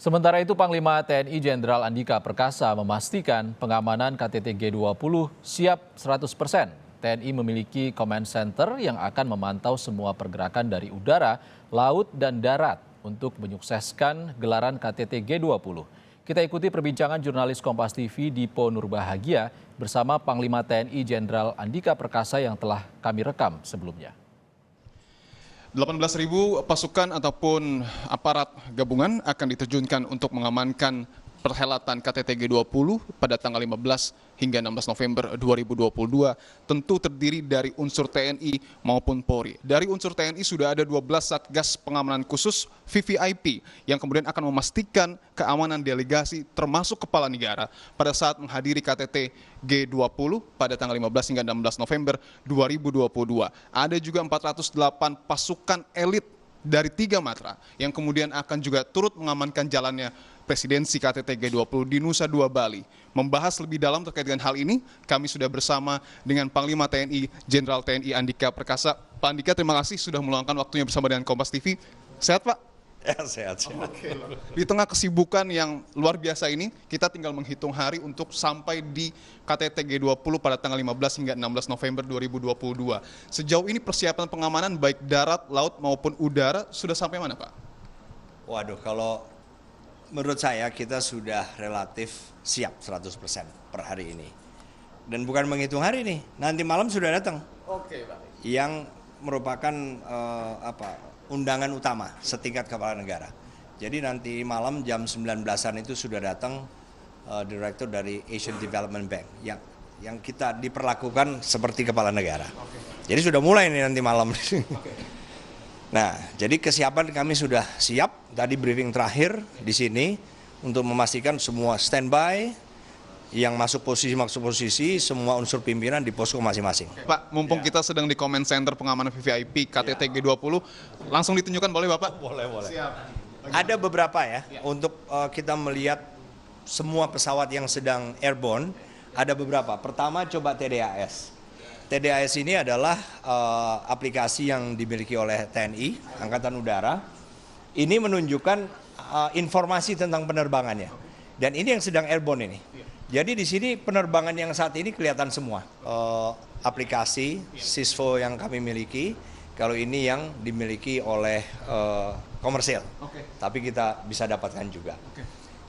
Sementara itu, Panglima TNI Jenderal Andika Perkasa memastikan pengamanan KTT G20 siap 100%. TNI memiliki command center yang akan memantau semua pergerakan dari udara, laut, dan darat untuk menyukseskan gelaran KTT G20. Kita ikuti perbincangan jurnalis Kompas TV Dipo Nurbahagia bersama Panglima TNI Jenderal Andika Perkasa yang telah kami rekam sebelumnya. 18.000 pasukan ataupun aparat gabungan akan diterjunkan untuk mengamankan perhelatan KTT G20 pada tanggal 15 hingga 16 November 2022, tentu terdiri dari unsur TNI maupun Polri. Dari unsur TNI sudah ada 12 Satgas Pengamanan Khusus VVIP yang kemudian akan memastikan keamanan delegasi termasuk kepala negara pada saat menghadiri KTT G20 pada tanggal 15 hingga 16 November 2022. Ada juga 408 pasukan elit dari 3 matra yang kemudian akan juga turut mengamankan jalannya presidensi KTT G20 di Nusa Dua Bali. Membahas lebih dalam terkait dengan hal ini, kami sudah bersama dengan Panglima TNI Jenderal TNI Andika Perkasa. Pak Andika, terima kasih sudah meluangkan waktunya bersama dengan Kompas TV. Sehat, Pak? Ya, sehat. Oke. Di tengah kesibukan yang luar biasa ini, kita tinggal menghitung hari untuk sampai di KTT G20 pada tanggal 15 hingga 16 November 2022. Sejauh ini persiapan pengamanan baik darat, laut maupun udara sudah sampai mana, Pak? Waduh, kalau menurut saya kita sudah relatif siap 100% per hari ini. Dan bukan menghitung hari nih, nanti malam sudah datang. Oke, Pak. Yang merupakan undangan utama setingkat kepala negara. Jadi nanti malam jam 19-an itu sudah datang direktur dari Asian Development Bank yang kita diperlakukan seperti kepala negara. Jadi sudah mulai nih nanti malam. Nah, jadi kesiapan kami sudah siap. Tadi briefing terakhir di sini untuk memastikan semua standby, yang masuk posisi, semua unsur pimpinan di posko masing-masing. Pak, mumpung kita sedang di Command Center Pengamanan VVIP KTT G20, langsung ditunjukkan boleh Bapak? Boleh. Siap. Ada beberapa ya, untuk kita melihat semua pesawat yang sedang airborne, ada beberapa. Pertama coba TDAS. TDAS ini adalah aplikasi yang dimiliki oleh TNI, Angkatan Udara. Ini menunjukkan informasi tentang penerbangannya. Dan ini yang sedang airborne ini. Jadi di sini penerbangan yang saat ini kelihatan semua. Aplikasi Sisfo yang kami miliki, kalau ini yang dimiliki oleh komersil. Tapi kita bisa dapatkan juga.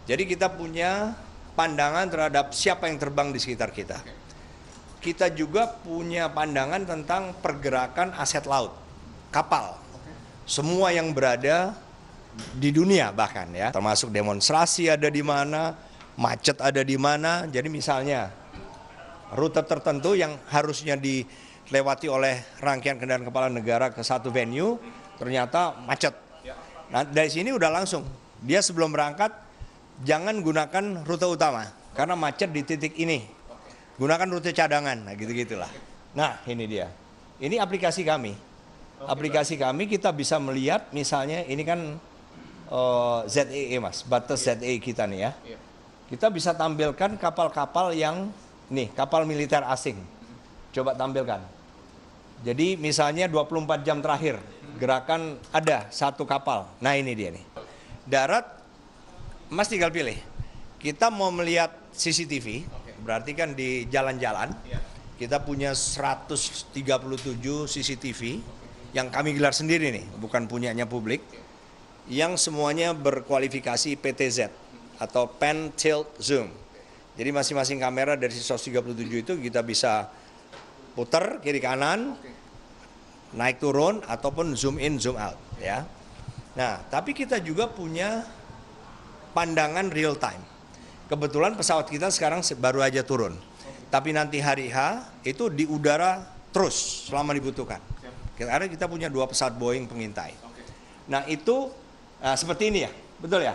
Jadi kita punya pandangan terhadap siapa yang terbang di sekitar kita. Kita juga punya pandangan tentang pergerakan aset laut, kapal. Semua yang berada di dunia bahkan ya, termasuk demonstrasi ada di mana, macet ada di mana. Jadi misalnya rute tertentu yang harusnya dilewati oleh rangkaian kendaraan kepala negara ke satu venue, ternyata macet. Nah dari sini udah langsung, dia sebelum berangkat jangan gunakan rute utama karena macet di titik ini. Gunakan rute cadangan, nah gitu-gitulah. Nah ini dia, ini aplikasi kami. Aplikasi kami kita bisa melihat misalnya ini kan ZEE mas, batas ZEE kita nih ya. Kita bisa tampilkan kapal-kapal yang, nih kapal militer asing. Coba tampilkan. Jadi misalnya 24 jam terakhir, gerakan ada satu kapal. Nah ini dia nih. Darat, mas tinggal pilih. Kita mau melihat CCTV, berarti kan di jalan-jalan. Kita punya 137 CCTV yang kami gelar sendiri nih, bukan punyanya publik. Yang semuanya berkualifikasi PTZ atau Pan Tilt Zoom. Jadi masing-masing kamera dari 137 itu kita bisa putar kiri kanan, naik turun ataupun zoom in zoom out ya. Nah, tapi kita juga punya pandangan real time. Kebetulan pesawat kita sekarang baru aja turun. Tapi nanti hari H itu di udara terus selama dibutuhkan. Karena kita punya 2 pesawat Boeing pengintai. Nah, itu seperti ini ya, betul ya?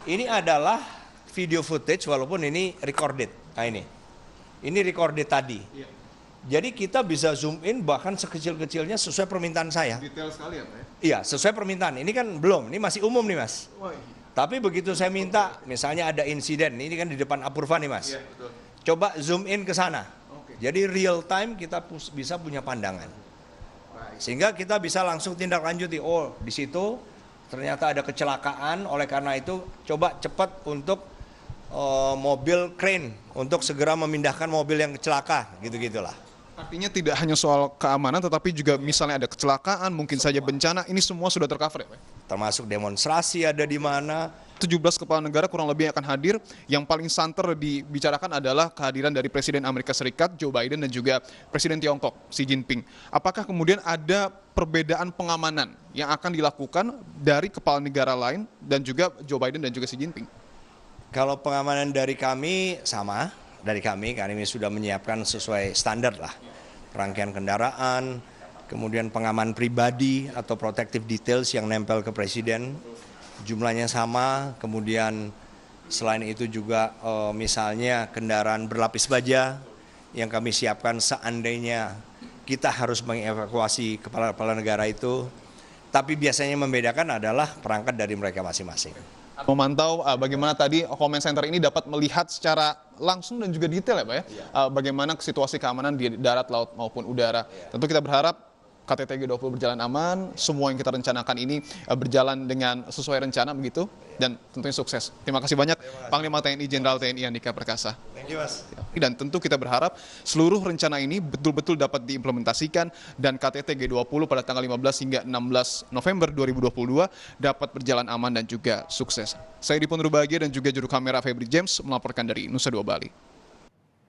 Ini adalah video footage walaupun ini recorded. Nah ini recorded tadi. Jadi kita bisa zoom in bahkan sekecil-kecilnya sesuai permintaan saya. Detail sekali ya Pak ya? Iya, sesuai permintaan. Ini kan belum, ini masih umum nih mas. Tapi begitu saya minta, misalnya ada insiden, ini kan di depan Apurva nih mas. Iya, betul. Coba zoom in ke sana. Jadi real time kita bisa punya pandangan. Sehingga kita bisa langsung tindak lanjuti, oh di situ ternyata ada kecelakaan, oleh karena itu coba cepat untuk mobil crane untuk segera memindahkan mobil yang celaka, gitu-gitulah. Artinya tidak hanya soal keamanan, tetapi juga misalnya ada kecelakaan, mungkin saja bencana, ini semua sudah tercover ya Pak? Termasuk demonstrasi ada di mana. 17 kepala negara kurang lebih akan hadir. Yang paling santer dibicarakan adalah kehadiran dari Presiden Amerika Serikat Joe Biden dan juga Presiden Tiongkok Xi Jinping. Apakah kemudian ada perbedaan pengamanan yang akan dilakukan dari kepala negara lain dan juga Joe Biden dan juga Xi Jinping? Kalau pengamanan dari kami sama, kami sudah menyiapkan sesuai standar lah. Rangkaian kendaraan, kemudian pengaman pribadi atau protective details yang nempel ke Presiden, jumlahnya sama. Kemudian selain itu juga misalnya kendaraan berlapis baja yang kami siapkan seandainya kita harus mengevakuasi kepala-kepala negara itu. Tapi biasanya membedakan adalah perangkat dari mereka masing-masing. Memantau bagaimana tadi comment center ini dapat melihat secara langsung dan juga detail ya Pak ya, bagaimana situasi keamanan di darat, laut maupun udara. Tentu kita berharap KTT G20 berjalan aman, semua yang kita rencanakan ini berjalan dengan sesuai rencana begitu, dan tentunya sukses. Terima kasih banyak Panglima TNI Jenderal TNI Andika Perkasa. Thank you, Mas. Dan tentu kita berharap seluruh rencana ini betul-betul dapat diimplementasikan dan KTT G20 pada tanggal 15 hingga 16 November 2022 dapat berjalan aman dan juga sukses. Saya Dipon Rubahagia dan juga juru kamera Febri James melaporkan dari Nusa Dua Bali.